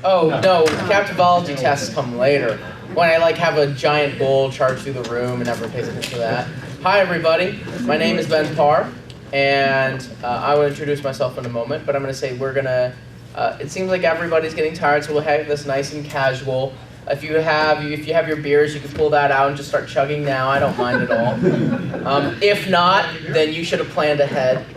Oh, no, Captivology tests come later. When I like have a giant bowl charge through the room and everyone pays attention to that. Hi everybody, my name is Parr, and I will introduce myself in a moment, but I'm going to say we're going to, it seems like everybody's getting tired, so we'll have this nice and casual. If you have your beers, you can pull that out and just start chugging now. I don't mind at all. If not, then you should have planned ahead.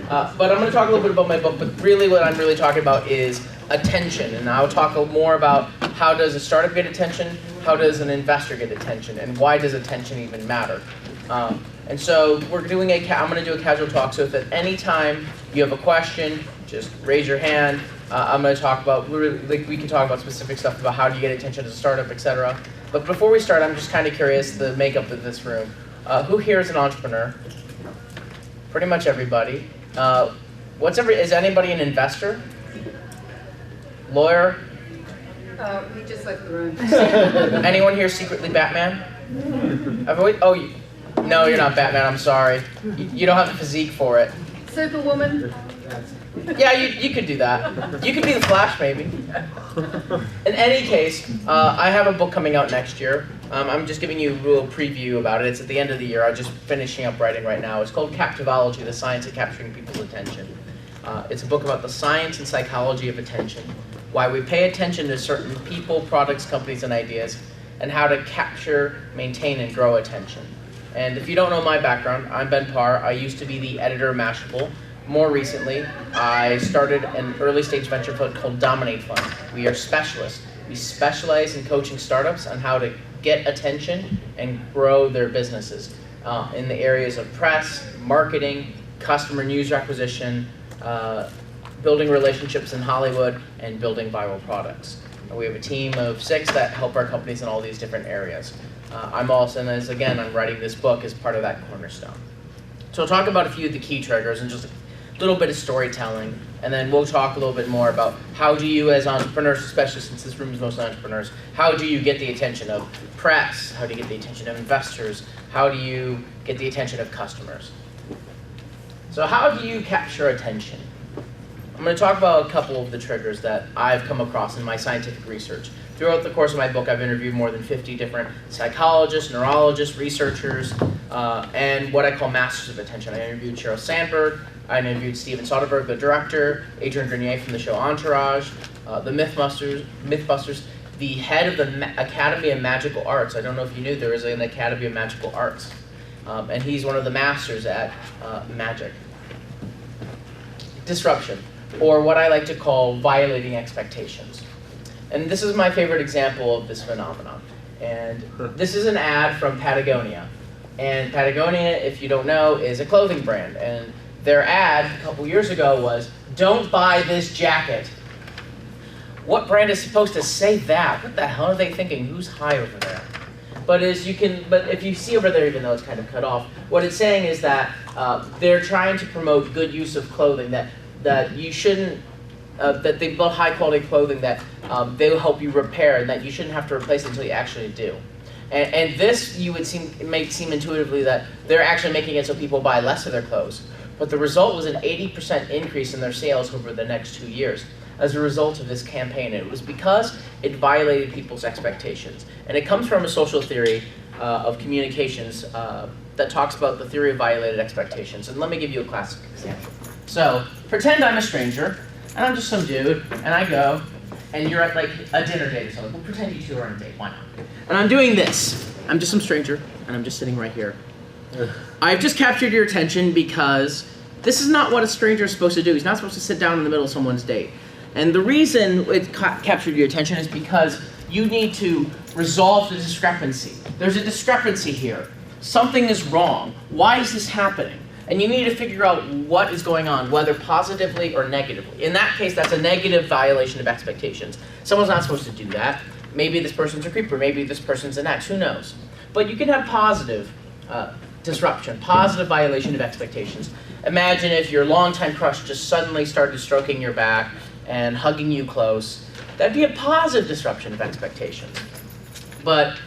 But I'm going to talk a little bit about my book, but really what I'm really talking about is attention. And I'll talk more about how does a startup get attention, how does an investor get attention, and why does attention even matter. And so I'm going to do a casual talk, so if at any time you have a question, just raise your hand. I'm going to talk about, we can talk about specific stuff about how do you get attention as a startup, etc. But before we start, I'm just kind of curious, the makeup of this room. Who here is an entrepreneur? Pretty much everybody. Is anybody an investor? Lawyer? He just left the room. Anyone here secretly Batman? No, you're not Batman, I'm sorry. You don't have the physique for it. Superwoman? Yeah, you could do that. You could be the Flash, maybe. In any case, I have a book coming out next year. I'm just giving you a little preview about it. It's at the end of the year. I'm just finishing up writing right now. It's called Captivology, The Science of Capturing People's Attention. It's a book about the science and psychology of attention, why we pay attention to certain people, products, companies, and ideas, and how to capture, maintain, and grow attention. And if you don't know my background, I'm Parr. I used to be the editor of Mashable. More recently, I started an early-stage venture fund called Dominate Fund. We are specialists. We specialize in coaching startups on how to get attention and grow their businesses in the areas of press, marketing, customer news acquisition, building relationships in Hollywood, and building viral products. We have a team of 6 that help our companies in all these different areas. I'm writing this book as part of that cornerstone. So I'll talk about a few of the key triggers and just a little bit of storytelling, and then we'll talk a little bit more about how do you as entrepreneurs, especially since this room is mostly entrepreneurs, how do you get the attention of press, how do you get the attention of investors, how do you get the attention of customers. So how do you capture attention? I'm going to talk about a couple of the triggers that I've come across in my scientific research. Throughout the course of my book, I've interviewed more than 50 different psychologists, neurologists, researchers, and what I call masters of attention. I interviewed Sheryl Sandberg, I interviewed Steven Soderbergh, the director, Adrian Grenier from the show Entourage, the Mythbusters, the head of the Academy of Magical Arts. I don't know if you knew there is an Academy of Magical Arts, and he's one of the masters at magic. Disruption, or what I like to call violating expectations. And this is my favorite example of this phenomenon. And this is an ad from Patagonia. And Patagonia, if you don't know, is a clothing brand. And their ad a couple years ago was, "Don't buy this jacket." What brand is supposed to say that? What the hell are they thinking? Who's high over there? But if you see over there, even though it's kind of cut off, what it's saying is that they're trying to promote good use of clothing, that you shouldn't, that they build high quality clothing that they will help you repair, and that you shouldn't have to replace it until you actually do. And this may seem intuitively that they're actually making it so people buy less of their clothes. But the result was an 80% increase in their sales over the next 2 years as a result of this campaign. And it was because it violated people's expectations. And it comes from a social theory of communications that talks about the theory of violated expectations. And let me give you a classic example. So pretend I'm a stranger, and I'm just some dude, and I go, and you're at like a dinner date or something. We'll pretend you two are on a date, why not? And I'm doing this. I'm just some stranger, and I'm just sitting right here. I've just captured your attention because this is not what a stranger is supposed to do. He's not supposed to sit down in the middle of someone's date. And the reason it captured your attention is because you need to resolve the discrepancy. There's a discrepancy here. Something is wrong. Why is this happening? And you need to figure out what is going on, whether positively or negatively. In that case, that's a negative violation of expectations. Someone's not supposed to do that. Maybe this person's a creeper, maybe this person's an X, who knows? But you can have positive disruption, positive violation of expectations. Imagine if your longtime crush just suddenly started stroking your back and hugging you close. That'd be a positive disruption of expectations. But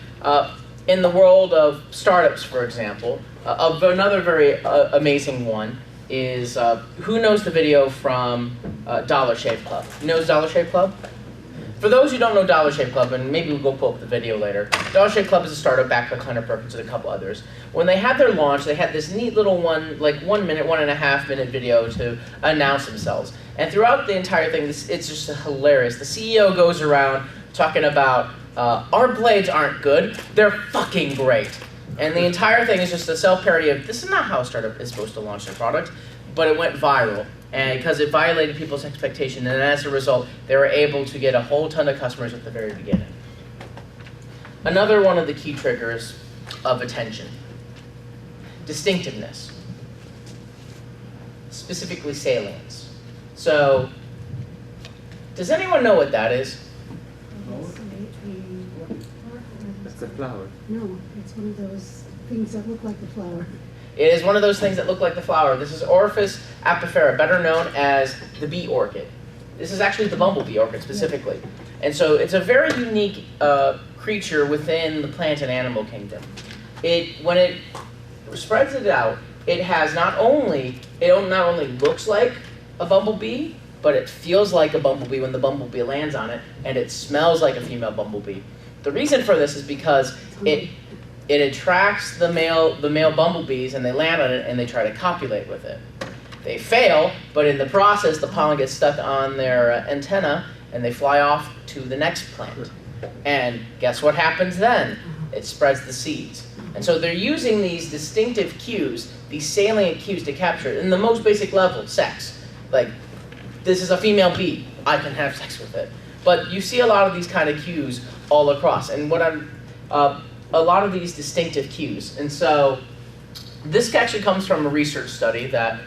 in the world of startups, for example, another very amazing one is, who knows the video from Dollar Shave Club? Who knows Dollar Shave Club? For those who don't know Dollar Shave Club, and maybe we'll go pull up the video later, Dollar Shave Club is a startup backed by Hunter Perkins and a couple others. When they had their launch, they had this neat little 1 minute, 1.5 minute video to announce themselves. And throughout the entire thing, it's just hilarious. The CEO goes around talking about, our blades aren't good, they're fucking great. And the entire thing is just a self-parody of, this is not how a startup is supposed to launch their product, but it went viral. And because it violated people's expectation, and as a result, they were able to get a whole ton of customers at the very beginning. Another one of the key triggers of attention. Distinctiveness. Specifically salience. So, does anyone know what that is? It's a flower. No, it's one of those things that look like the flower. It is one of those things that look like the flower. This is Orchis apifera, better known as the bee orchid. This is actually the bumblebee orchid specifically. And so it's a very unique creature within the plant and animal kingdom. When it spreads it out, it not only looks like a bumblebee, but it feels like a bumblebee when the bumblebee lands on it, and it smells like a female bumblebee. The reason for this is because it attracts the male bumblebees, and they land on it and they try to copulate with it. They fail, but in the process, the pollen gets stuck on their antenna, and they fly off to the next plant. And guess what happens then? It spreads the seeds. And so they're using these distinctive cues, these salient cues to capture it. In the most basic level, sex. Like, this is a female bee, I can have sex with it. But you see a lot of these kind of cues all across. And a lot of these distinctive cues. And so this actually comes from a research study that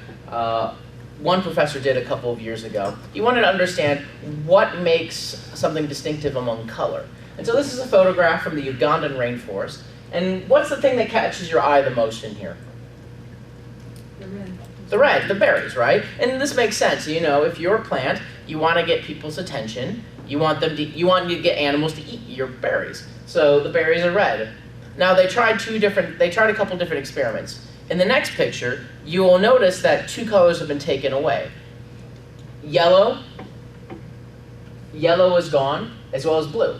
one professor did a couple of years ago. He wanted to understand what makes something distinctive among color. And so this is a photograph from the Ugandan rainforest. And what's the thing that catches your eye the most in here? The red. The red, the berries, right? And this makes sense. You know, if you're a plant, you want to get people's attention. You want to get animals to eat your berries. So the berries are red. Now they tried a couple different experiments. In the next picture, you will notice that 2 colors have been taken away. Yellow is gone, as well as blue.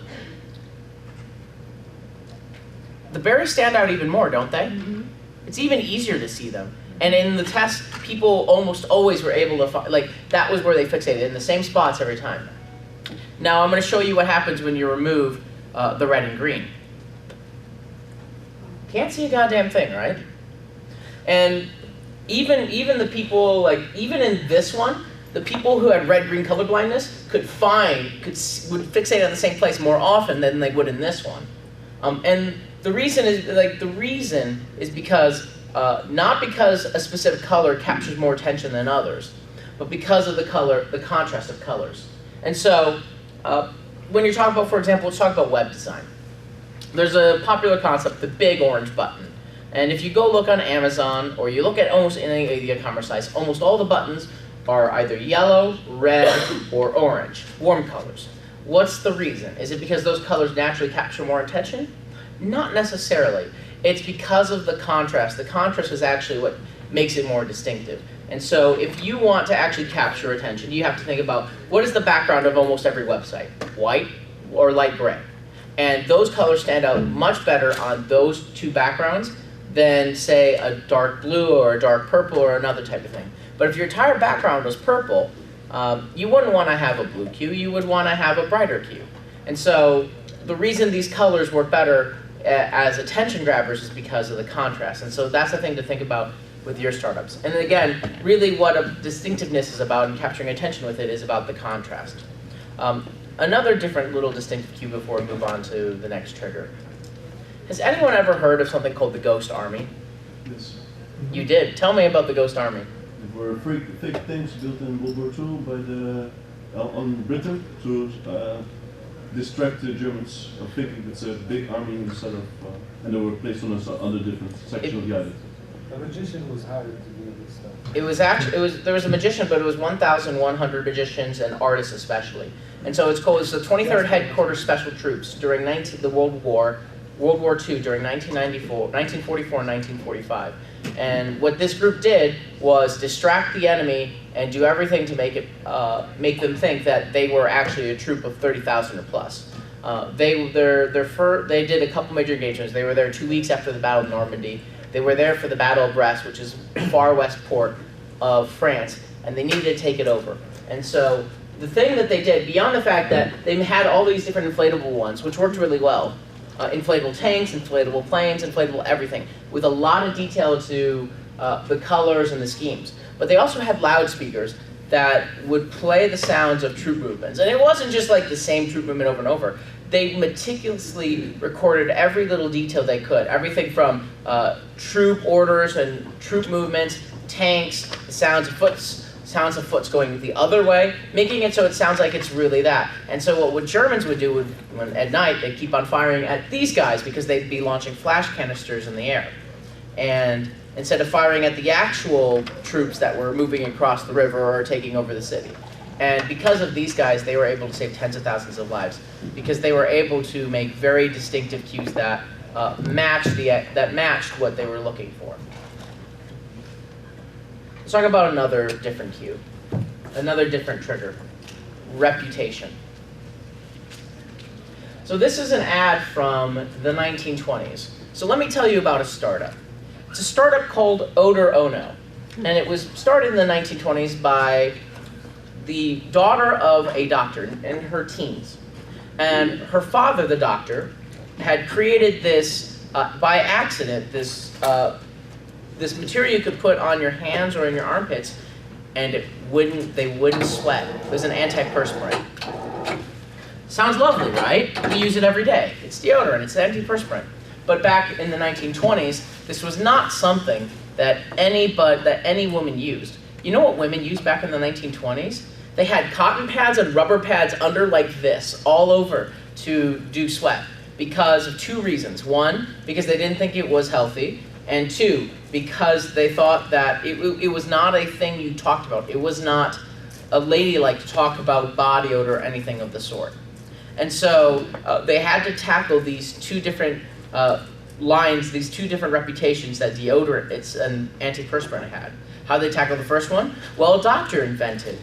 The berries stand out even more, don't they? Mm-hmm. It's even easier to see them. And in the test, people almost always were able to find, that was where they fixated, in the same spots every time. Now I'm going to show you what happens when you remove the red and green. Can't see a goddamn thing, right? And even the people, even in this one, the people who had red-green color blindness would fixate on the same place more often than they would in this one. And the reason is because not because a specific color captures more attention than others, but because of the contrast of colors. And so when you're talking about, for example, let's talk about web design. There's a popular concept, the big orange button. And if you go look on Amazon, or you look at almost any of the e-commerce sites, almost all the buttons are either yellow, red, or orange, warm colors. What's the reason? Is it because those colors naturally capture more attention? Not necessarily. It's because of the contrast. The contrast is actually what makes it more distinctive. And so if you want to actually capture attention, you have to think about, what is the background of almost every website? White or light gray? And those colors stand out much better on those two backgrounds than, say, a dark blue or a dark purple or another type of thing. But if your entire background was purple, you wouldn't want to have a blue cue, you would want to have a brighter cue. And so the reason these colors work better as attention grabbers is because of the contrast. And so that's the thing to think about with your startups. And again, really what a distinctiveness is about and capturing attention with it is about the contrast. Another different little distinctive cue before we move on to the next trigger. Has anyone ever heard of something called the Ghost Army? Yes. You did. Tell me about the Ghost Army. There were fake tanks built in World War II on Britain to distract the Germans of thinking it's a big army instead of, and they were placed on other different sections of the island. A magician was hired to do this stuff. There was a magician, but it was 1,100 magicians and artists especially. And so it's the 23rd Headquarters Special Troops during World War World War II during 1944 and 1945. And what this group did was distract the enemy and do everything to make them think that they were actually a troop of 30,000 or plus. They did a couple major engagements. They were there 2 weeks after the Battle of Normandy. They were there for the Battle of Brest, which is far west port of France, and they needed to take it over. And so the thing that they did, beyond the fact that they had all these different inflatable ones, which worked really well, inflatable tanks, inflatable planes, inflatable everything, with a lot of detail to the colors and the schemes. But they also had loudspeakers that would play the sounds of troop movements. And it wasn't just like the same troop movement over and over. They meticulously recorded every little detail they could. Everything from troop orders and troop movements, tanks, the sounds of foots going the other way, making it so it sounds like it's really that. And so what Germans would do when at night, they'd keep on firing at these guys because they'd be launching flash canisters in the air. And instead of firing at the actual troops that were moving across the river or taking over the city. And because of these guys, they were able to save tens of thousands of lives because they were able to make very distinctive cues that matched what they were looking for. Let's talk about another different cue, another different trigger, reputation. So this is an ad from the 1920s. So let me tell you about a startup. It's a startup called Odor Ono, and it was started in the 1920s by the daughter of a doctor in her teens. And her father, the doctor, had created this, by accident, this material you could put on your hands or in your armpits, and they wouldn't sweat. It was an antiperspirant. Sounds lovely, right? We use it every day. It's deodorant, it's antiperspirant. But back in the 1920s, this was not something that any woman used. You know what women used back in the 1920s? They had cotton pads and rubber pads under like this, all over, to do sweat. Because of two reasons. One, because they didn't think it was healthy. And two, because they thought that it was not a thing you talked about. It was not a ladylike to talk about body odor or anything of the sort. And so they had to tackle these two different lines, these two different reputations that deodorant and antiperspirant had. How did they tackle the first one? Well, a doctor invented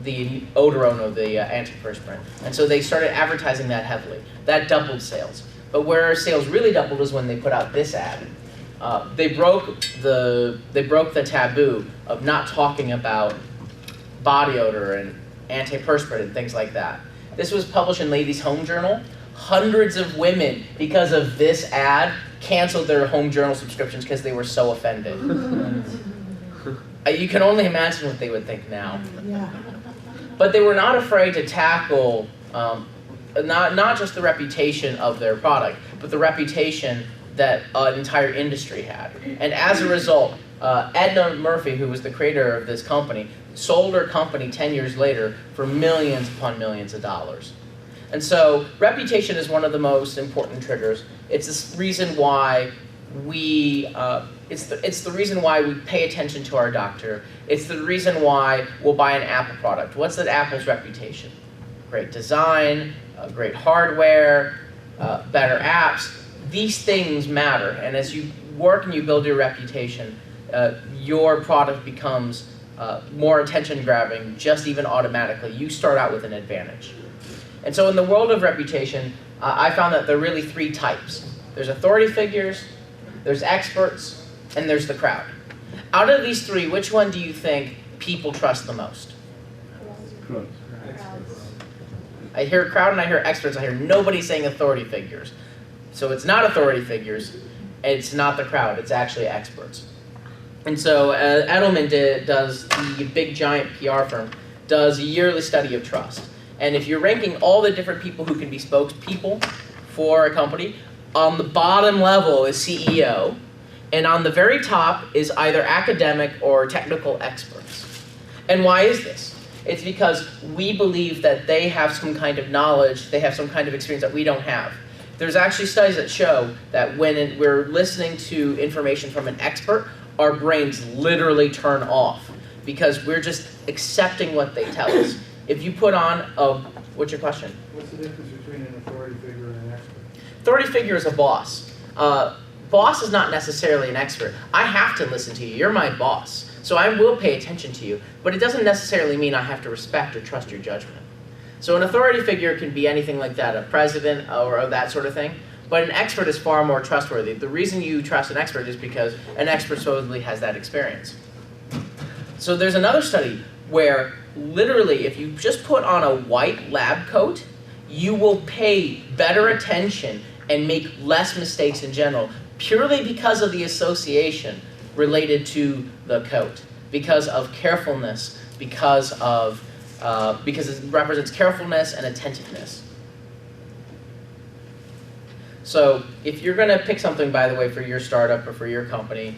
the Odor Ono, the antiperspirant. And so they started advertising that heavily. That doubled sales. But where sales really doubled was when they put out this ad. They broke the taboo of not talking about body odor and antiperspirant and things like that. This was published in Ladies' Home Journal. Hundreds of women, because of this ad, canceled their home journal subscriptions because they were so offended. You can only imagine what they would think now. Yeah. But they were not afraid to tackle not just the reputation of their product, but the reputation that an entire industry had. And as a result, Edna Murphy, who was the creator of this company, sold her company 10 years later for millions upon millions of dollars. And so reputation is one of the most important triggers. It's the reason why it's the reason why we pay attention to our doctor. It's the reason why we'll buy an Apple product. What's that Apple's reputation? Great design, great hardware, better apps. These things matter, and as you work and you build your reputation, your product becomes more attention-grabbing, just even automatically. You start out with an advantage. And so in the world of reputation, I found that there are really three types. There's authority figures, there's experts, and there's the crowd. Out of these three, which one do you think people trust the most? Crowd. I hear crowd and I hear experts. I hear nobody saying authority figures. So it's not authority figures, it's not the crowd, it's actually experts. And so Edelman does, the big giant PR firm, does a yearly study of trust. And if you're ranking all the different people who can be spokespeople for a company, on the bottom level is CEO, and on the very top is either academic or technical experts. And why is this? It's because we believe that they have some kind of knowledge, they have some kind of experience that we don't have. There's actually studies that show that when we're listening to information from an expert, our brains literally turn off because we're just accepting what they tell us. If you put on What's your question? What's the difference between an authority figure and an expert? Authority figure is a boss. Boss is not necessarily an expert. I have to listen to you. You're my boss. So I will pay attention to you. But it doesn't necessarily mean I have to respect or trust your judgment. So an authority figure can be anything like that, a president or that sort of thing. But an expert is far more trustworthy. The reason you trust an expert is because an expert supposedly has that experience. So there's another study where literally if you just put on a white lab coat, you will pay better attention and make less mistakes in general, purely because of the association related to the coat, because of carefulness, because it represents carefulness and attentiveness. So if you're going to pick something, by the way, for your startup or for your company,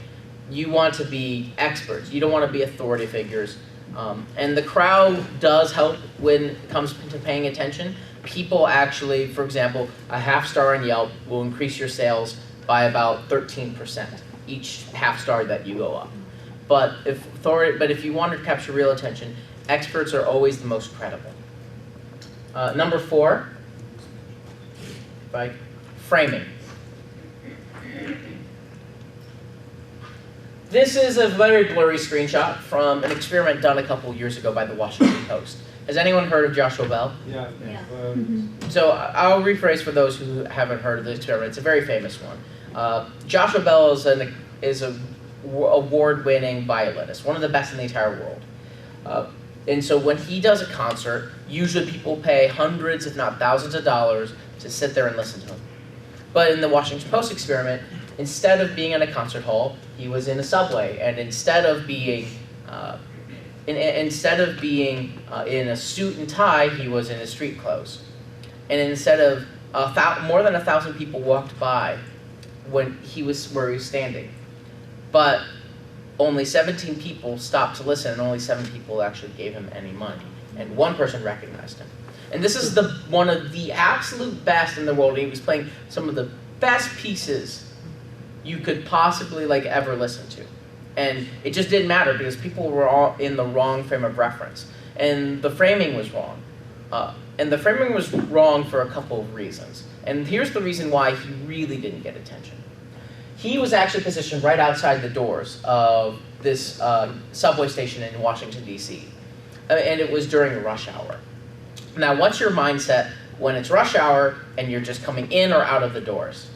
you want to be experts. You don't want to be authority figures. And the crowd does help when it comes to paying attention. People actually, for example, a half star on Yelp will increase your sales by about 13% each half star that you go up. But if you want to capture real attention, experts are always the most credible. Number 4, framing. This is a very blurry screenshot from an experiment done a couple years ago by the Washington Post. Has anyone heard of Joshua Bell? Yeah. So I'll rephrase for those who haven't heard of the experiment. It's a very famous one. Joshua Bell is an award-winning violinist, one of the best in the entire world. And so when he does a concert, usually people pay hundreds, if not thousands of dollars to sit there and listen to him. But in the Washington Post experiment, instead of being in a concert hall, he was in a subway, and instead of being in a suit and tie, he was in his street clothes. And instead of more than 1,000 people walked by where he was standing, but only 17 people stopped to listen, and only 7 people actually gave him any money, and 1 person recognized him. And this is one of the absolute best in the world. He was playing some of the best pieces you could possibly ever listen to. And it just didn't matter because people were all in the wrong frame of reference. And the framing was wrong. And the framing was wrong for a couple of reasons. And here's the reason why he really didn't get attention. He was actually positioned right outside the doors of this subway station in Washington, D.C. And it was during rush hour. Now, what's your mindset when it's rush hour and you're just coming in or out of the doors?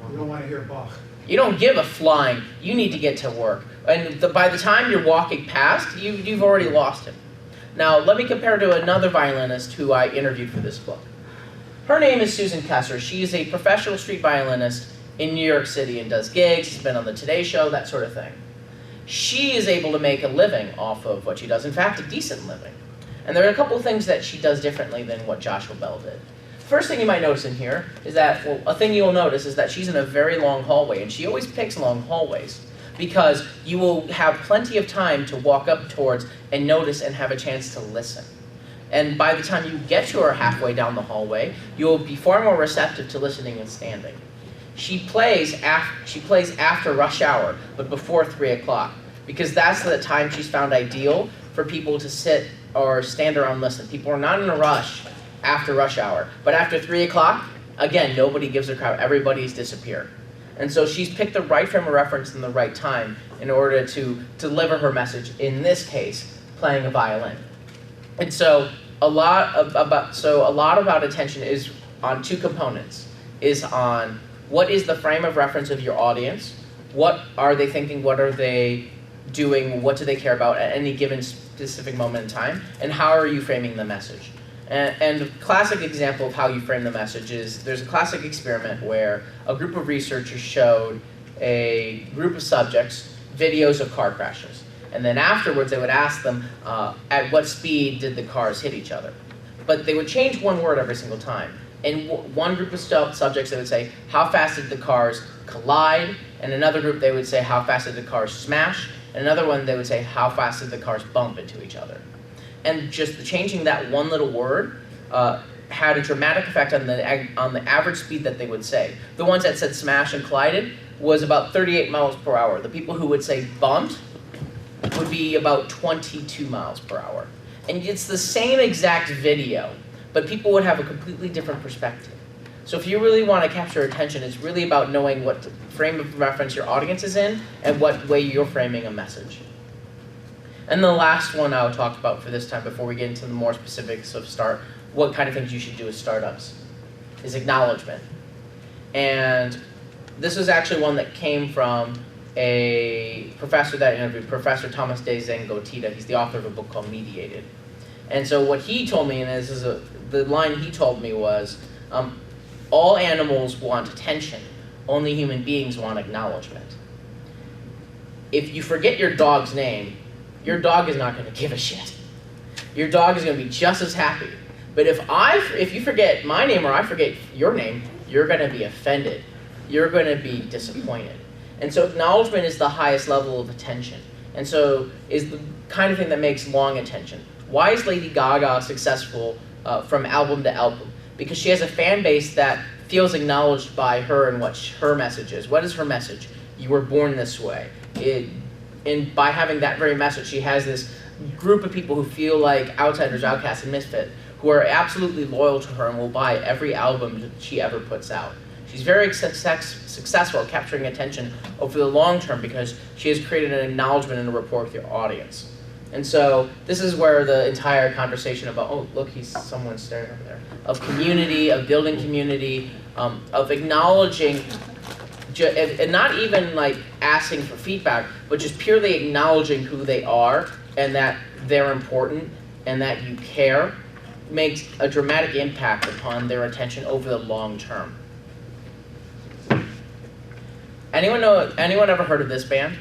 You don't want to hear Bach. You don't give a flying. You need to get to work. And by the time you're walking past, you've already lost him. Now, let me compare to another violinist who I interviewed for this book. Her name is Susan Kessler. She is a professional street violinist in New York City and does gigs. She's been on the Today Show, that sort of thing. She is able to make a living off of what she does. In fact, a decent living. And there are a couple of things that she does differently than what Joshua Bell did. First thing you might notice in here is that, a thing you'll notice is that she's in a very long hallway, and she always picks long hallways because you will have plenty of time to walk up towards and notice and have a chance to listen. And by the time you get to her halfway down the hallway, you'll be far more receptive to listening and standing. She plays after rush hour, but before 3 o'clock, because that's the time she's found ideal for people to sit or stand around and listen. People are not in a rush after rush hour. But after 3 o'clock, again, nobody gives a crap. Everybody's disappeared. And so she's picked the right frame of reference and the right time in order to deliver her message, in this case, playing a violin. And so a lot about attention is on 2 components. Is on what is the frame of reference of your audience? What are they thinking? What are they doing? What do they care about at any given specific moment in time? And how are you framing the message? And a classic example of how you frame the message is there's a classic experiment where a group of researchers showed a group of subjects videos of car crashes. And then afterwards they would ask them at what speed did the cars hit each other. But they would change one word every single time. In one group of subjects they would say, how fast did the cars collide? And another group they would say, how fast did the cars smash? And another one they would say, how fast did the cars bump into each other? And just changing that one little word had a dramatic effect on the average speed that they would say. The ones that said smash and collided was about 38 miles per hour. The people who would say bumped would be about 22 miles per hour. And it's the same exact video, but people would have a completely different perspective. So if you really want to capture attention, it's really about knowing what frame of reference your audience is in and what way you're framing a message. And the last one I'll talk about for this time before we get into the more specifics of what kind of things you should do with startups is acknowledgement. And this is actually one that came from a professor that I interviewed, Professor Thomas De Zengotita. He's the author of a book called Mediated. And so what he told me, and this is the line he told me was, all animals want attention, only human beings want acknowledgement. If you forget your dog's name, your dog is not going to give a shit. Your dog is going to be just as happy. But if you forget my name or I forget your name, you're going to be offended. You're going to be disappointed. And so acknowledgement is the highest level of attention. And so is the kind of thing that makes long attention. Why is Lady Gaga successful from album to album? Because she has a fan base that feels acknowledged by her and what her message is. What is her message? You were born this way. And by having that very message, she has this group of people who feel like outsiders, outcasts, and misfit, who are absolutely loyal to her and will buy every album that she ever puts out. She's very successful at capturing attention over the long term because she has created an acknowledgement and a rapport with your audience. And so this is where the entire conversation about, oh, look, someone's staring over there, of community, of building community, of acknowledging, and not even like asking for feedback, but just purely acknowledging who they are and that they're important and that you care, makes a dramatic impact upon their attention over the long term. Anyone ever heard of this band?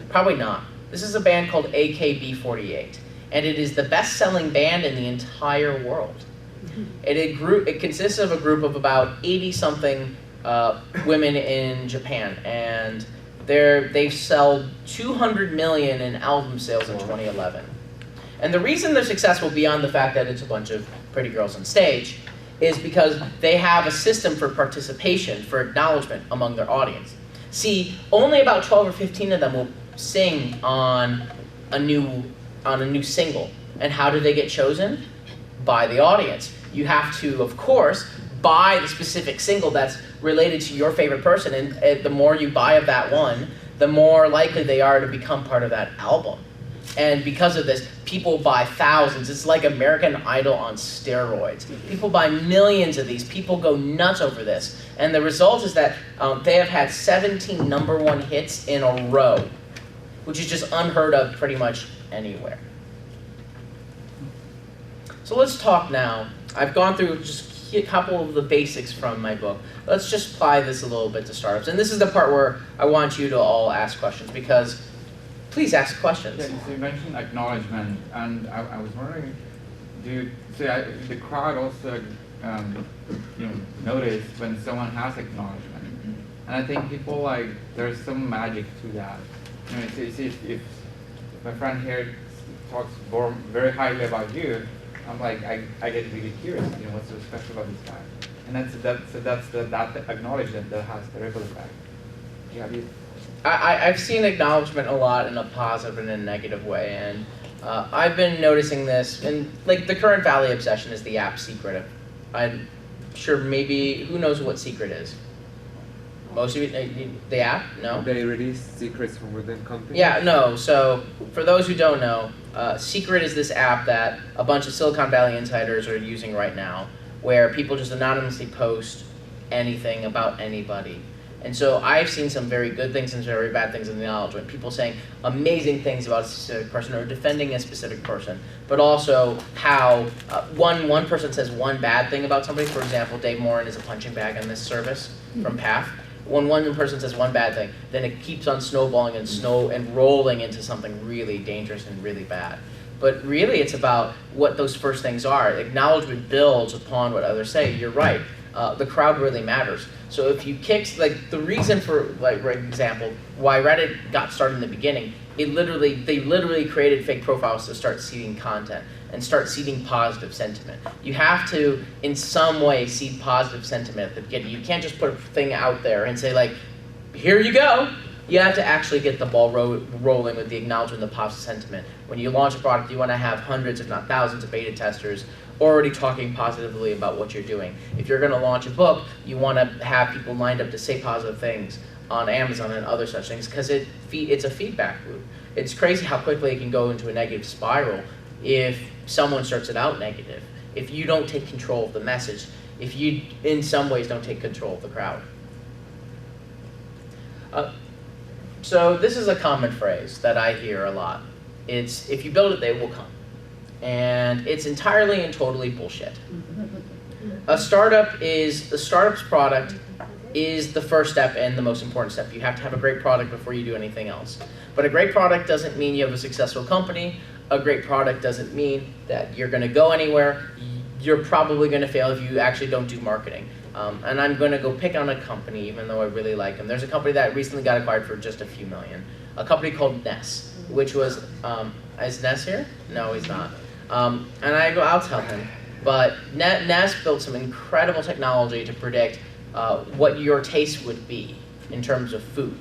Probably not. This is a band called AKB48, and it is the best-selling band in the entire world. It consists of a group of about 80-something women in Japan, and they sell 200 million in album sales in 2011. And the reason they're successful, beyond the fact that it's a bunch of pretty girls on stage, is because they have a system for participation, for acknowledgement among their audience. See, only about 12 or 15 of them will sing on a new single. And how do they get chosen? By the audience. You have to, of course, buy the specific single that's related to your favorite person, and the more you buy of that one, the more likely they are to become part of that album. And because of this, people buy thousands. It's like American Idol on steroids. People buy millions of these. People go nuts over this. And the result is that they have had 17 #1 hits in a row, which is just unheard of pretty much anywhere. So let's talk now. I've gone through just a couple of the basics from my book. Let's just apply this a little bit to startups. And this is the part where I want you to all ask questions, because please ask questions. Yeah, so you mentioned acknowledgement, and I was wondering, the crowd also notice when someone has acknowledgement, and I think people there's some magic to that. If my friend here talks very highly about you, I'm like I get really curious. What's so special about this guy? And that's that acknowledgement that has the ripple effect. Yeah. I've seen acknowledgement a lot in a positive and a negative way, and I've been noticing this, and the current Valley obsession is the app Secret. I'm sure maybe, who knows what Secret is? Most of you, the app? No? They release secrets from within companies? Yeah, no. So for those who don't know, Secret is this app that a bunch of Silicon Valley insiders are using right now, where people just anonymously post anything about anybody. And so I've seen some very good things and very bad things in the acknowledgement. People saying amazing things about a specific person or defending a specific person, but also how one person says one bad thing about somebody. For example, Dave Morin is a punching bag on this service from Path. When one person says one bad thing, then it keeps on snowballing and rolling into something really dangerous and really bad. But really, it's about what those first things are. Acknowledgement builds upon what others say. You're right. The crowd really matters. So if you kick, the reason for, for example, why Reddit got started in the beginning, they literally created fake profiles to start seeding content and start seeding positive sentiment. You have to, in some way, seed positive sentiment at the beginning. You can't just put a thing out there and say, here you go. You have to actually get the ball rolling with the acknowledgement, the positive sentiment. When you launch a product, you want to have hundreds, if not thousands, of beta testers already talking positively about what you're doing. If you're going to launch a book, you want to have people lined up to say positive things on Amazon and other such things, because it's a feedback loop. It's crazy how quickly it can go into a negative spiral if someone starts it out negative, if you don't take control of the message, if you, in some ways, don't take control of the crowd. So this is a common phrase that I hear a lot. It's, if you build it, they will come. And it's entirely and totally bullshit. The startup's product is the first step and the most important step. You have to have a great product before you do anything else. But a great product doesn't mean you have a successful company. A great product doesn't mean that you're going to go anywhere. You're probably going to fail if you actually don't do marketing. And I'm going to go pick on a company, even though I really like them. There's a company that recently got acquired for just a few million. A company called Ness, which was, is Ness here? No, he's not. And I'll tell him. But Ness built some incredible technology to predict what your taste would be in terms of food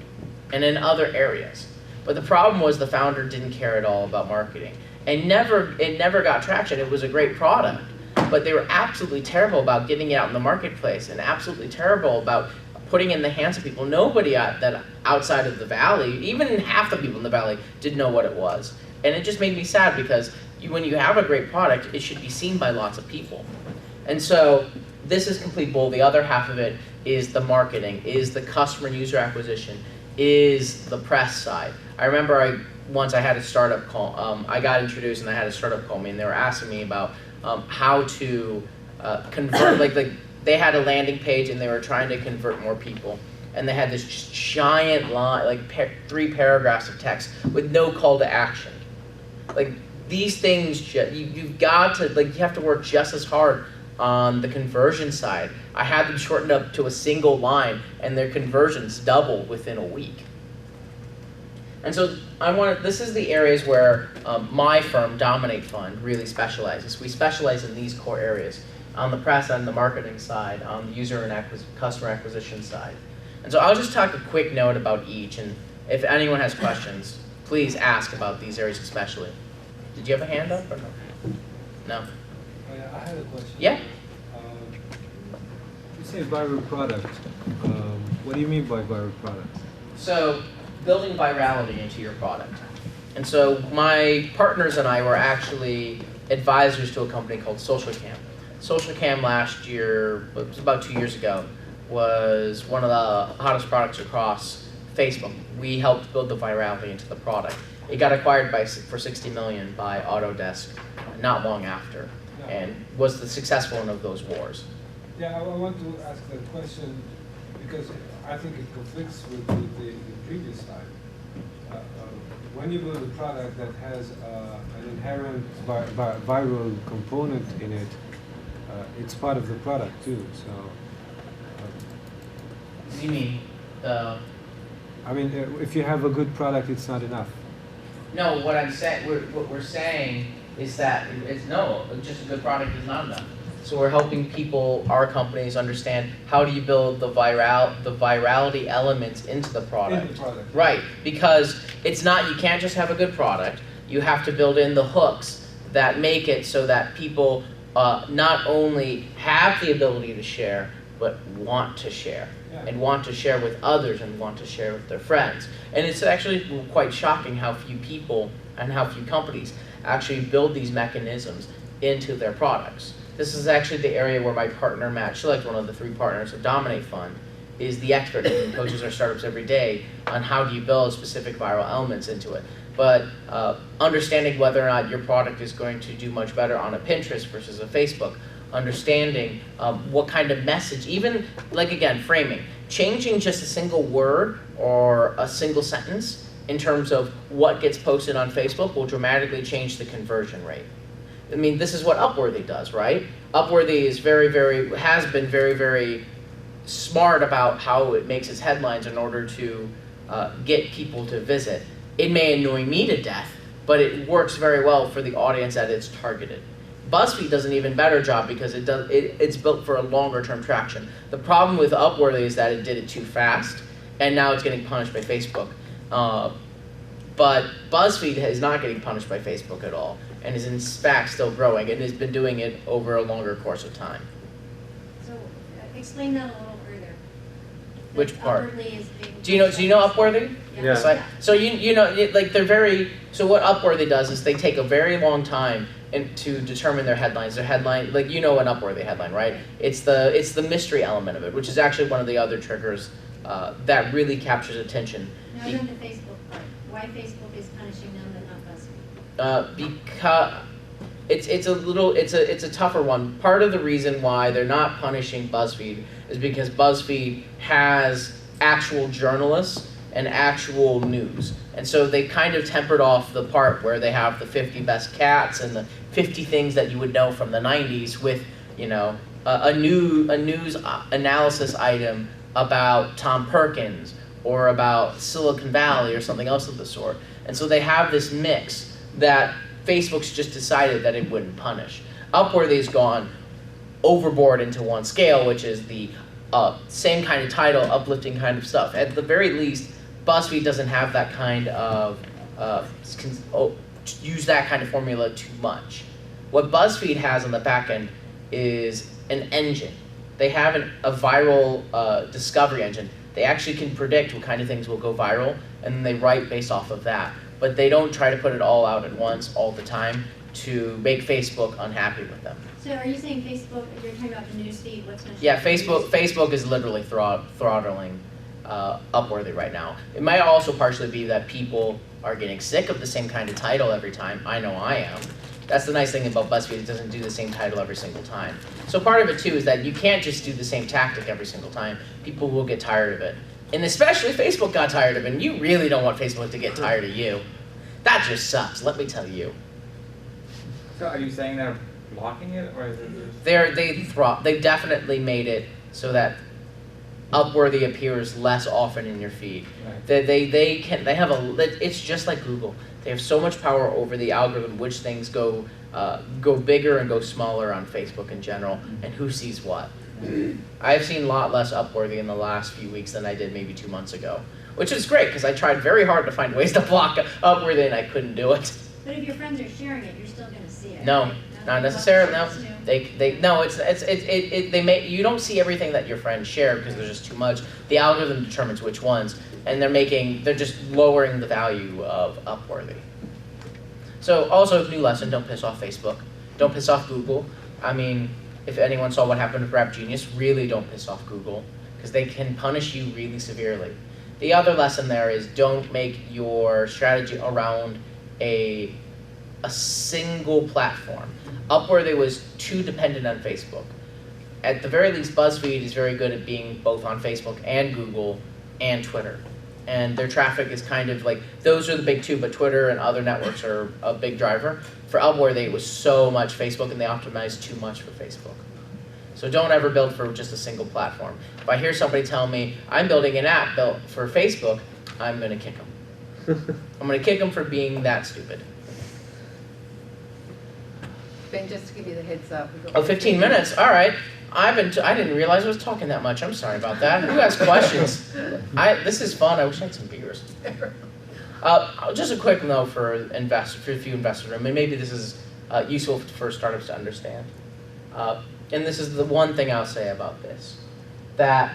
and in other areas. But the problem was the founder didn't care at all about marketing. And it never got traction. It was a great product, but they were absolutely terrible about getting it out in the marketplace and absolutely terrible about putting it in the hands of people. Nobody that outside of the valley, even half the people in the valley, didn't know what it was. And it just made me sad, because when you have a great product, it should be seen by lots of people. And so this is complete bull. The other half of it is the marketing, is the customer and user acquisition, is the press side. I remember once I had a startup call, I got introduced and I had a startup call me, and they were asking me about how to convert, like they had a landing page and they were trying to convert more people. And they had this giant line, like 3 paragraphs of text with no call to action. Like these things, you've got to, like, you have to work just as hard on the conversion side. I had them shortened up to a single line, and their conversions doubled within a week. And so this is the areas where my firm, Dominate Fund, really specializes. We specialize in these core areas, on the press and the marketing side, on the user and customer acquisition side. And so I'll just talk a quick note about each, and if anyone has questions, please ask about these areas especially. Did you have a hand up or no? No? Oh, yeah, I had a question. Yeah? You say viral product. What do you mean by viral product? So, building virality into your product. And so my partners and I were actually advisors to a company called Socialcam. Socialcam last year, it was about 2 years ago, was one of the hottest products across Facebook. We helped build the virality into the product. It got acquired for $60 million by Autodesk not long after, and was the successful one of those wars. Yeah, I want to ask that question because I think it conflicts with the previous slide. When you build a product that has an inherent viral component in it, it's part of the product too. So. What do you mean? I mean, if you have a good product, it's not enough. No, what I'm saying, what we're saying is that just a good product is not enough. So we're helping people, our companies, understand how do you build the virality elements into the product. In the product. Right, because it's not, you can't just have a good product. You have to build in the hooks that make it so that people not only have the ability to share, but want to share. And want to share with others and want to share with their friends. And it's actually quite shocking how few people and how few companies actually build these mechanisms into their products. This is actually the area where my partner, Matt Schlicht, one of the 3 partners of Dominate Fund, is the expert and coaches our startups every day on how do you build specific viral elements into it. But understanding whether or not your product is going to do much better on a Pinterest versus a Facebook, understanding what kind of message, even, like again, framing, changing just a single word or a single sentence in terms of what gets posted on Facebook will dramatically change the conversion rate. I mean, this is what Upworthy does, right? Upworthy is has been very, very smart about how it makes its headlines in order to get people to visit. It may annoy me to death, but it works very well for the audience that it's targeted. BuzzFeed does an even better job because it's built for a longer term traction. The problem with Upworthy is that it did it too fast, and now it's getting punished by Facebook. But BuzzFeed is not getting punished by Facebook at all, and is in fact still growing, and has been doing it over a longer course of time. So explain that a little further. Which That part? Upworthy is being Do you know Upworthy? Yeah. So you know, like they're very, so what Upworthy does is they take a very long time to determine their headlines. Their headline, like you know an Upworthy headline, right? It's the mystery element of it, which is actually one of the other triggers that really captures attention. No, I meant the Facebook part. Why Facebook is punishing them but not BuzzFeed? Because it's a tougher one. Part of the reason why they're not punishing BuzzFeed is because BuzzFeed has actual journalists and actual news. And so they kind of tempered off the part where they have the 50 best cats and the 50 things that you would know from the 90s with, you know, a news analysis item about Tom Perkins or about Silicon Valley or something else of the sort. And so they have this mix that Facebook's just decided that it wouldn't punish. Upworthy's gone overboard into one scale, which is the same kind of title, uplifting kind of stuff. At the very least, BuzzFeed doesn't have that kind of, use that kind of formula too much. What BuzzFeed has on the back end is an engine. They have a viral discovery engine. They actually can predict what kind of things will go viral, and then they write based off of that. But they don't try to put it all out at once, all the time, to make Facebook unhappy with them. So are you saying Facebook, you're talking about the news feed, what's going to Yeah, Facebook is literally throttling Upworthy right now. It might also partially be that people are getting sick of the same kind of title every time. I know I am. That's the nice thing about BuzzFeed, it doesn't do the same title every single time. So part of it too is that you can't just do the same tactic every single time. People will get tired of it. And especially Facebook got tired of it, and you really don't want Facebook to get tired of you. That just sucks, let me tell you. So are you saying they're blocking it, or is it just... They definitely made it so that Upworthy appears less often in your feed. Right. They have it's just like Google. They have so much power over the algorithm, which things go bigger and go smaller on Facebook in general, and who sees what. I've seen a lot less Upworthy in the last few weeks than I did maybe 2 months ago, which is great because I tried very hard to find ways to block Upworthy and I couldn't do it. But if your friends are sharing it, you're still going to see it. No, right? not necessarily. No, Too. they make you don't see everything that your friends share because there's just too much. The algorithm determines which ones, and they're just lowering the value of Upworthy. So also new lesson: don't piss off Facebook, don't piss off Google. I mean, if anyone saw what happened with Rap Genius, really don't piss off Google because they can punish you really severely. The other lesson there is don't make your strategy around a single platform. Upworthy was too dependent on Facebook. At the very least, BuzzFeed is very good at being both on Facebook and Google and Twitter. And their traffic is kind of like, those are the big two, but Twitter and other networks are a big driver. For Upworthy, it was so much Facebook, and they optimized too much for Facebook. So don't ever build for just a single platform. If I hear somebody tell me, I'm building an app built for Facebook, I'm going to kick them. I'm going to kick them for being that stupid. Ben, just to give you the heads up. we've got Oh, 15 minutes. All right. I didn't realize I was talking that much. I'm sorry about that. Who has questions? This is fun. I wish I had some beers. Just a quick note for a few investors. I mean, maybe this is useful for startups to understand. And this is the one thing I'll say about this: that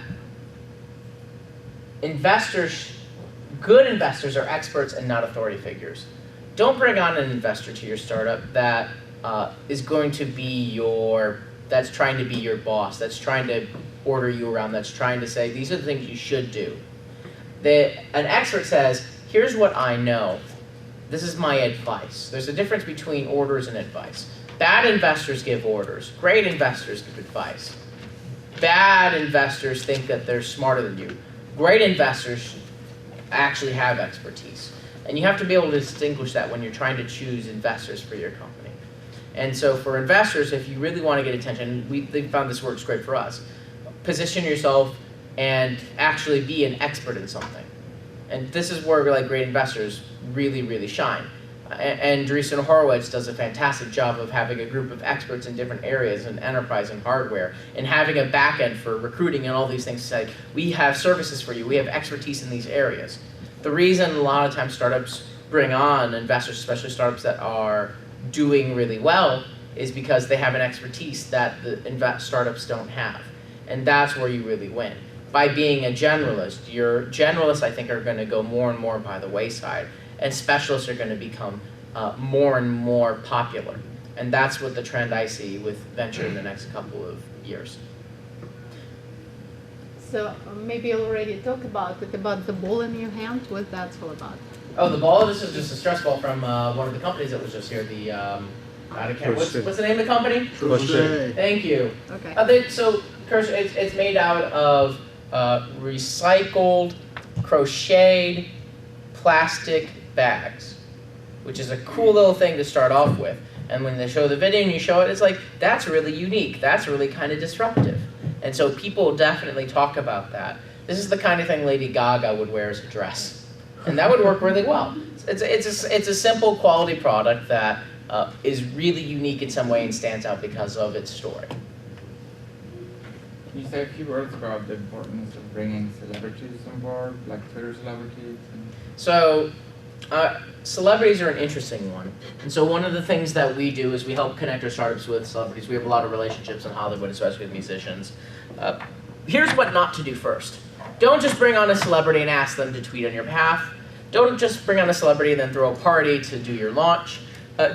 good investors are experts and not authority figures. Don't bring on an investor to your startup that is going to be that's trying to be your boss, that's trying to order you around, that's trying to say, these are the things you should do. An expert says, here's what I know. This is my advice. There's a difference between orders and advice. Bad investors give orders. Great investors give advice. Bad investors think that they're smarter than you. Great investors actually have expertise. And you have to be able to distinguish that when you're trying to choose investors for your company. And so for investors, if you really want to get attention, they found this works great for us. Position yourself and actually be an expert in something. And this is where like great investors really, really shine. Andreessen Horowitz does a fantastic job of having a group of experts in different areas in enterprise and hardware, and having a back end for recruiting and all these things to say, we have services for you, we have expertise in these areas. The reason a lot of times startups bring on investors, especially startups that are doing really well, is because they have an expertise that the startups don't have. And that's where you really win. By being a generalist, your generalists, I think, are going to go more and more by the wayside, and specialists are going to become more and more popular. And that's what the trend I see with venture in the next couple of years. So maybe you already talked about it, about the ball in your hand, what that's all about. Oh, the ball, this is just a stress ball from one of the companies that was just here, the, what's the name of the company? Crochet. Thank you. Okay. So it's made out of recycled, crocheted plastic bags, which is a cool little thing to start off with. And when they show the video and you show it, it's like, that's really unique. That's really kind of disruptive. And so people definitely talk about that. This is the kind of thing Lady Gaga would wear as a dress. And that would work really well. It's a simple quality product that is really unique in some way and stands out because of its story. Can you say a few words about the importance of bringing celebrities on board, like Twitter celebrities? So, celebrities are an interesting one. And so one of the things that we do is we help connect our startups with celebrities. We have a lot of relationships in Hollywood, especially with musicians. Here's what not to do first. Don't just bring on a celebrity and ask them to tweet on your behalf. Don't just bring on a celebrity and then throw a party to do your launch.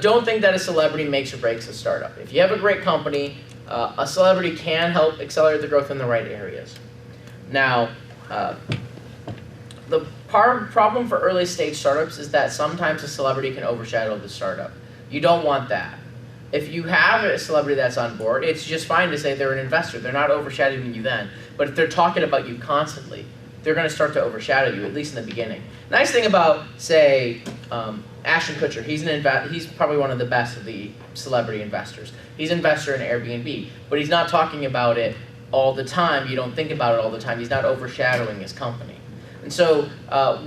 Don't think that a celebrity makes or breaks a startup. If you have a great company, a celebrity can help accelerate the growth in the right areas. Now, the problem for early stage startups is that sometimes a celebrity can overshadow the startup. You don't want that. If you have a celebrity that's on board, it's just fine to say they're an investor. They're not overshadowing you then. But if they're talking about you constantly, they're going to start to overshadow you, at least in the beginning. Nice thing about, say, Ashton Kutcher, he's probably one of the best of the celebrity investors. He's an investor in Airbnb, but he's not talking about it all the time. You don't think about it all the time. He's not overshadowing his company. And so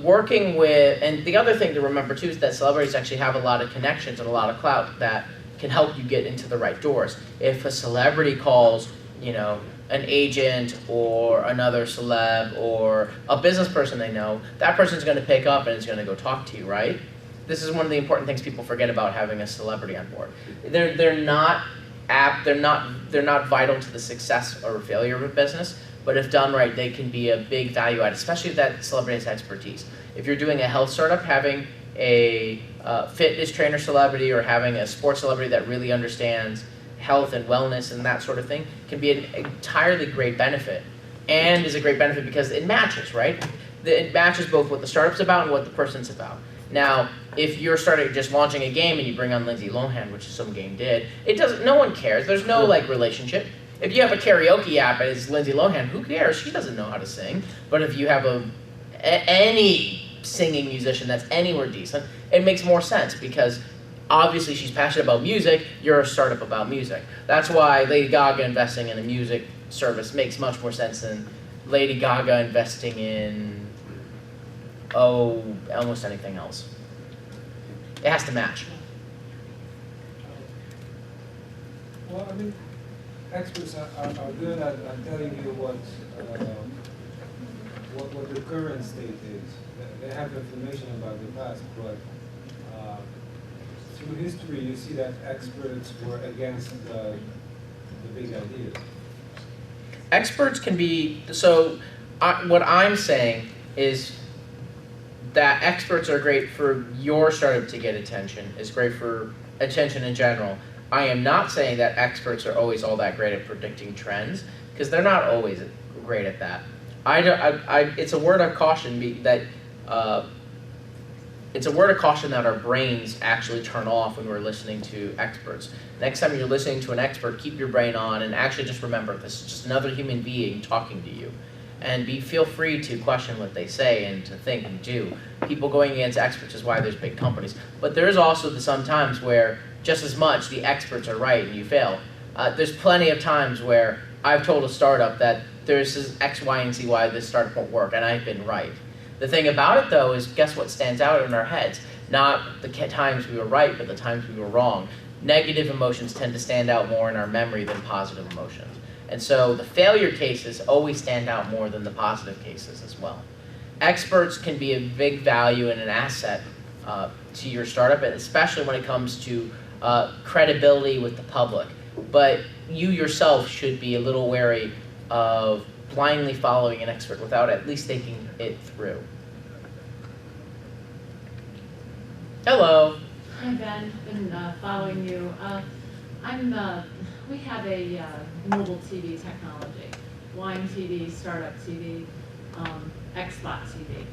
working with, and the other thing to remember too is that celebrities actually have a lot of connections and a lot of clout that can help you get into the right doors. If a celebrity calls, an agent or another celeb or a business person they know, that person's going to pick up and is going to go talk to you, right? This is one of the important things people forget about having a celebrity on board. They're not vital to the success or failure of a business, but if done right, they can be a big value add, especially if that celebrity has expertise. If you're doing a health startup, having a fitness trainer celebrity or having a sports celebrity that really understands health and wellness and that sort of thing can be an entirely great benefit, and is a great benefit because it matches, right? It matches both what the startup's about and what the person's about. Now, if you're just launching a game and you bring on Lindsay Lohan, which some game did, no one cares. There's no relationship. If you have a karaoke app as Lindsay Lohan, who cares? She doesn't know how to sing. But if you have any singing musician that's anywhere decent, it makes more sense because obviously she's passionate about music, you're a startup about music. That's why Lady Gaga investing in a music service makes much more sense than Lady Gaga investing in, almost anything else. It has to match. Well, I mean, experts are good at telling you what the current state is. They have information about the past, but through history, you see that experts were against the big ideas. Experts can be, what I'm saying is that experts are great for your startup to get attention. It's great for attention in general. I am not saying that experts are always all that great at predicting trends, because they're not always great at that. It's a word of caution that our brains actually turn off when we're listening to experts. Next time you're listening to an expert, keep your brain on and actually just remember this is just another human being talking to you. And feel free to question what they say and to think and do. People going against experts is why there's big companies. But there is also some times where just as much the experts are right and you fail. There's plenty of times where I've told a startup that there's this X, Y, and Z why this startup won't work, and I've been right. The thing about it, though, is guess what stands out in our heads? Not the times we were right, but the times we were wrong. Negative emotions tend to stand out more in our memory than positive emotions. And so the failure cases always stand out more than the positive cases as well. Experts can be a big value and an asset to your startup, and especially when it comes to credibility with the public. But you yourself should be a little wary of blindly following an expert without at least thinking it through. Hello. Hi Ben, been following you. We have a mobile TV technology, Wine TV, Startup TV, Xbox TV.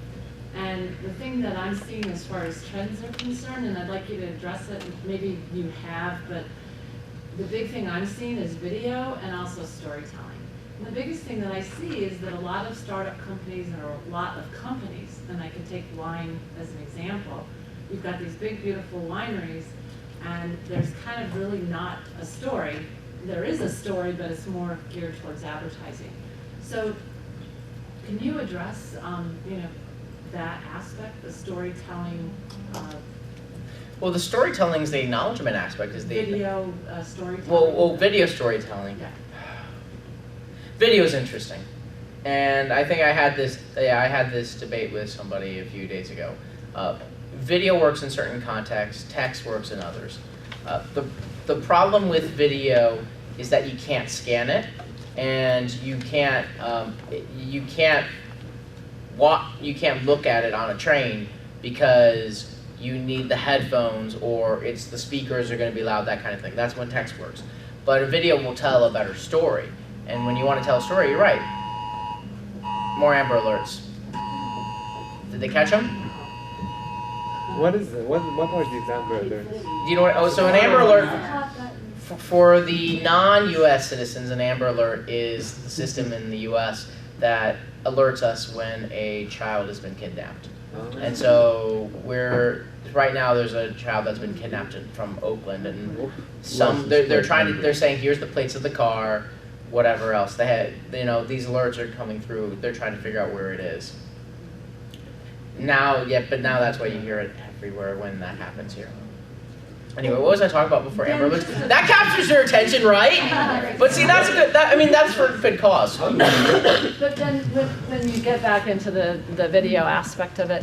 And the thing that I'm seeing as far as trends are concerned, and I'd like you to address it, maybe you have, but the big thing I'm seeing is video and also storytelling. And the biggest thing that I see is that a lot of startup companies or a lot of companies, and I can take wine as an example, you've got these big, beautiful wineries, and there's kind of really not a story. There is a story, but it's more geared towards advertising. So can you address, that aspect, the storytelling? Well, the storytelling is the acknowledgement aspect. Is the video storytelling? Well, video storytelling. Yeah. Video is interesting, and I think I had this debate with somebody a few days ago. Video works in certain contexts, text works in others. The problem with video is that you can't scan it, and you can't look at it on a train because you need the headphones or it's the speakers are going to be loud, that kind of thing. That's when text works. But a video will tell a better story, and when you want to tell a story, you're right. More Amber Alerts. Did they catch them? What is it? What are these Amber Alerts? Do you know what? Oh, so an Amber Alert for the non-U.S. citizens, an Amber Alert is the system in the U.S. that alerts us when a child has been kidnapped. And so right now there's a child that's been kidnapped from Oakland, and they're saying here's the plates of the car, whatever else. They had, these alerts are coming through. They're trying to figure out where it is. But now that's why you hear it everywhere when that happens here. Anyway, what was I talking about before Amber Alerts? That captures your attention, right? But see, that's good. That's for a good cause. But then when you get back into the video aspect of it,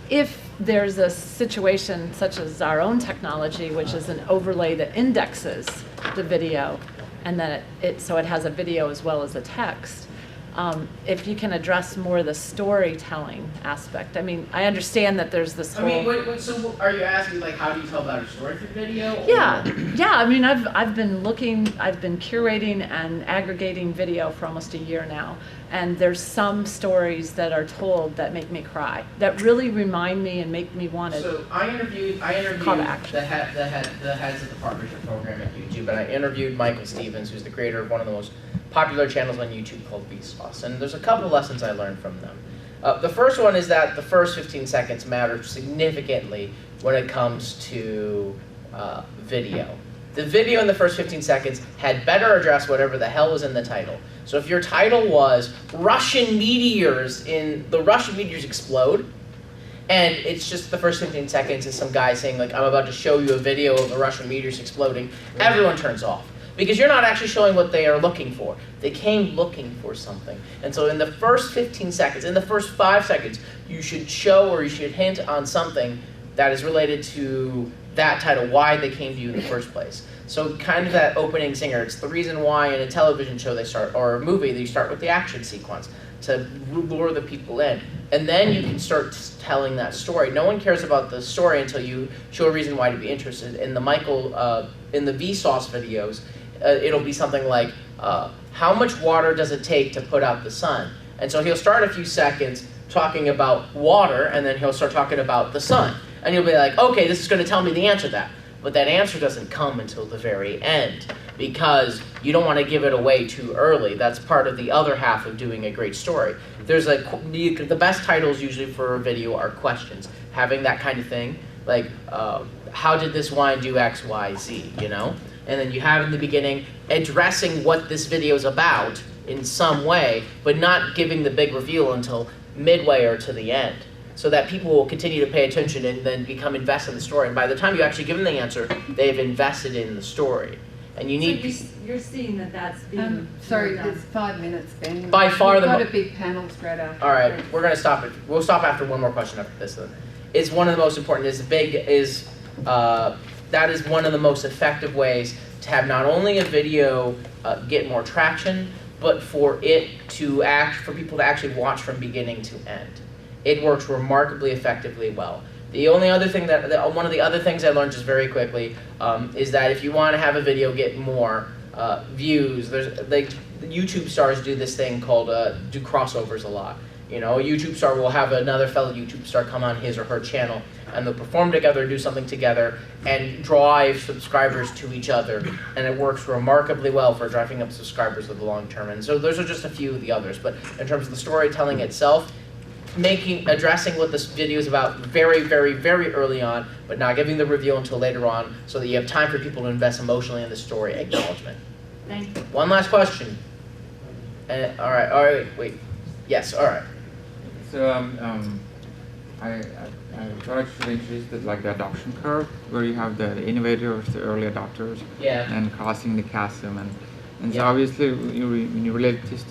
if there's a situation such as our own technology, which is an overlay that indexes the video, and then so it has a video as well as a text, if you can address more the storytelling aspect. I understand that there's this whole... So are you asking, how do you tell about a story through video? Or? Yeah. I've been curating and aggregating video for almost a year now, and there's some stories that are told that make me cry, that really remind me and make me want to. So I interviewed call to action. the heads of the partnership program at YouTube, and I interviewed Michael Stevens, who's the creator of one of the most popular channels on YouTube called Vsauce, and there's a couple of lessons I learned from them. The first one is that the first 15 seconds matter significantly when it comes to video. The video in the first 15 seconds had better address whatever the hell was in the title. So if your title was Russian meteors explode, and it's just the first 15 seconds is some guy saying I'm about to show you a video of the Russian meteors exploding, everyone turns off. Because you're not actually showing what they are looking for. They came looking for something. And so in the first 15 seconds, in the first 5 seconds, you should show or you should hint on something that is related to that title, why they came to you in the first place. So kind of that opening singer, it's the reason why in a television show or a movie, they start with the action sequence to lure the people in. And then you can start telling that story. No one cares about the story until you show a reason why to be interested. In the Vsauce videos, it'll be something like, how much water does it take to put out the sun? And so he'll start a few seconds talking about water, and then he'll start talking about the sun. And you'll be like, okay, this is going to tell me the answer to that. But that answer doesn't come until the very end, because you don't want to give it away too early. That's part of the other half of doing a great story. The best titles usually for a video are questions. Having that kind of thing, like, how did this wine do X, Y, Z, And then you have in the beginning addressing what this video is about in some way, but not giving the big reveal until midway or to the end. so that people will continue to pay attention and then become invested in the story. And by the time you actually give them the answer, they've invested in the story. And you need. So you're seeing that that's being. Sorry, done. it's 5 minutes, Ben. By far We've the got mo- a big panel straight after. All right, we're gonna stop it. We'll stop after one more question after this. Then, it's one of the most important. That is one of the most effective ways to have not only a video get more traction, but for people to actually watch from beginning to end. It works remarkably effectively well. The only other thing one of the other things I learned just very quickly is that if you want to have a video get more views, YouTube stars do this thing called do crossovers a lot. You know, a YouTube star will have another fellow YouTube star come on his or her channel, and they'll perform together, do something together, and drive subscribers to each other. And it works remarkably well for driving up subscribers for the long term. And so those are just a few of the others. But in terms of the storytelling itself, addressing what this video is about very, very, very early on, but not giving the reveal until later on, so that you have time for people to invest emotionally in the story. Acknowledgement. Thank you. One last question. All right, wait. Yes, all right. So I thought I should introduce the adoption curve, where you have the innovators, the early adopters, Yeah. and crossing the chasm, and so Yeah. obviously when you relate this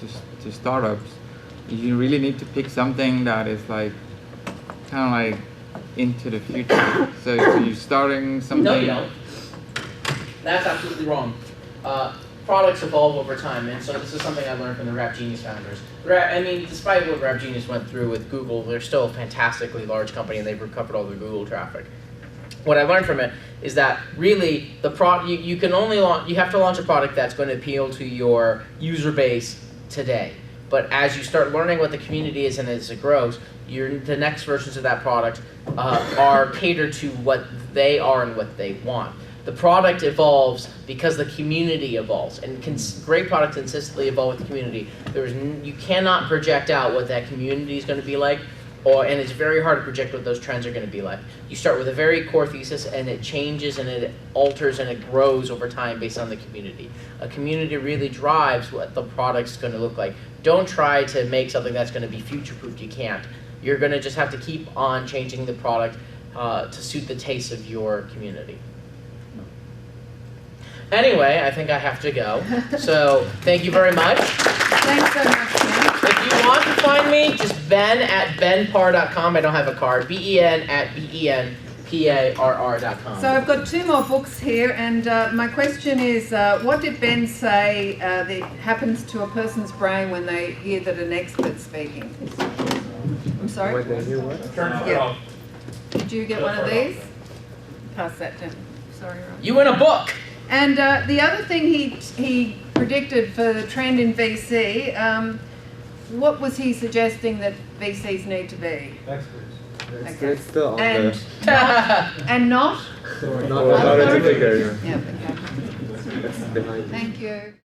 to startups, you really need to pick something that is like kind of like into the future. So you're starting something. No, you don't. That's absolutely wrong. Products evolve over time, and so this is something I learned from the Rap Genius founders. I mean, despite what Rap Genius went through with Google, they're still a fantastically large company, and they've recovered all their Google traffic. What I learned from it is that really you have to launch a product that's going to appeal to your user base today. But as you start learning what the community is and as it grows, the next versions of that product are catered to what they are and what they want. The product evolves because the community evolves, and great products consistently evolve with the community. You cannot project out what that community is going to be like, and it's very hard to project what those trends are going to be like. You start with a very core thesis, and it changes, and it alters, and it grows over time based on the community. A community really drives what the product's going to look like. Don't try to make something that's going to be future-proofed. You can't. You're going to just have to keep on changing the product to suit the taste of your community. Anyway, I think I have to go. So thank you very much. Thanks so much, Ben. If you want to find me, just ben@benparr.com. I don't have a card. ben@benparr.com. So I've got 2 more books here, and my question is, what did Ben say that happens to a person's brain when they hear that an expert's speaking? I'm sorry? When they hear what? Yeah. Did you get one of these? Pass that down. Sorry, Ron. You win a book. And the other thing he predicted for the trend in VC, what was he suggesting that VCs need to be? Experts. It's still on And the. and not? Not a figure. Yeah, okay. It's behind. Thank you.